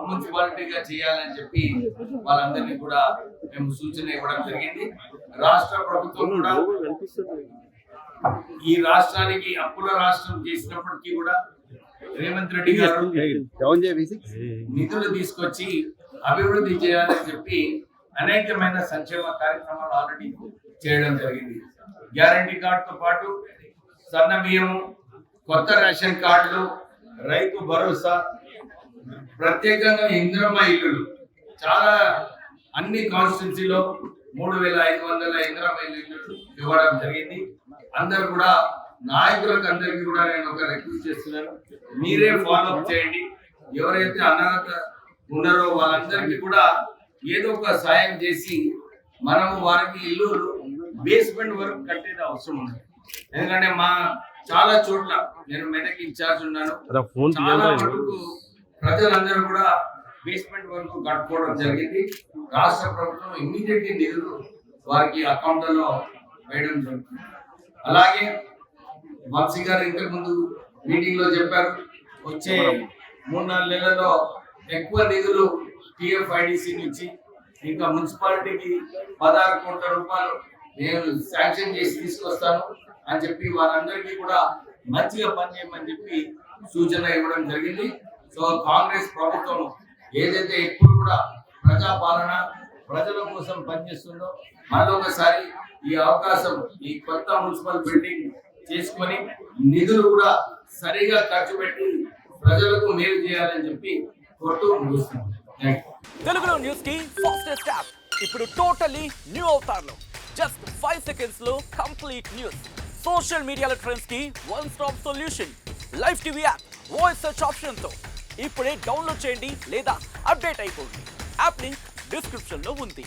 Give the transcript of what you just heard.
Sub మున్సిపాలిటీగా చేయాలని చెప్పి వాళ్ళందరినీ కూడా మేము సూచన ఇవ్వడం జరిగింది. రాష్ట్ర ప్రభుత్వం కూడా ఈ రాష్ట్రానికి అప్పుల రాష్ట్రం చేసినప్పటికీ కూడా రేవంత్ రెడ్డి గారు నిధులు తీసుకొచ్చి అభివృద్ధి చేయాలని చెప్పి అనేకమైన సంక్షేమ కార్యక్రమాలు ఆల్రెడీ చేయడం జరిగింది. గ్యారంటీ కార్డుతో పాటు సన్న బియ్యము, కొత్త రేషన్ కార్డులు, రైతు భరోసా, ప్రత్యేకంగా ఇందిరమ్మ ఇల్లులు చాలా అన్ని కాన్స్టిట్యున్సీలో 3500 ఇందిరమ్మ ఇల్లు ఇవ్వడం జరిగింది. అందరు కూడా నాయకులకు అందరికీ కూడా నేను ఒక రిక్వెస్ట్ చేస్తున్నాను, మీరే ఫాలో అప్ చేయండి. ఎవరైతే అనర్హత ఉన్నారో వాళ్ళందరికీ కూడా ఏదో ఒక సాయం చేసి మనము వారికి ఇల్లు బేస్మెంట్ వరకు కట్టేది అవసరం ఉంది. ఎందుకంటే మా చాలా చోట్ల నేను మెదక్ ఇన్ఛార్జ్ ఉన్నాను, చాలా మటుకు ప్రజలందరూ కూడా బేస్మెంట్ వరకు కట్టుకోవడం జరిగింది. రాష్ట్ర ప్రభుత్వం ఇమ్మీడియట్లీ నిధులు వారికి అకౌంట్లలో వేయడం జరుగుతుంది. అలాగే వంశీ గారు ఇంతకు ముందు మీటింగ్ లో చెప్పారు, వచ్చే 3-4 నెలల్లో ఎక్కువ నిధులు TFIDC నుంచి ఇంకా మున్సిపాలిటీకి 16 కోట్ల రూపాయలు నేను శాంక్షన్ చేసి తీసుకొస్తాను అని చెప్పి వారందరికీ కూడా మంచిగా పనిచేయమని చెప్పి సూచన ఇవ్వడం జరిగింది. సో కాంగ్రెస్ ప్రభుత్వం ఏదైతే ఎప్పుడు కూడా ప్రజాపాలన ప్రజల కోసం పనిచేస్తుందో మళ్ళొకసారి ఈ అవకాశం ఈ కొత్త మున్సిపల్ బిల్డింగ్ చేసుకొని నిధులు కూడా సరిగా ఖర్చు పెట్టి ప్రజలకు మేలు చేయాలని చెప్పి కోరుతూ ముగిస్తున్నాం. తెలుగులో న్యూస్ కి ఫాస్టెస్ట్ యాప్ ఇప్పుడు టోటలీ న్యూ అవతార్లో జస్ట్ 5 సెకండ్స్ లో కంప్లీట్ న్యూస్. సోషల్ మీడియాలో ట్రెండ్స్ కి one stop solution. Live TV app voice search option తో ఇప్పుడే డౌన్లోడ్ చేయండి లేదా అప్డేట్ అయిపోండి. యాప్ లింక్ డిస్క్రిప్షన్ లో ఉంది.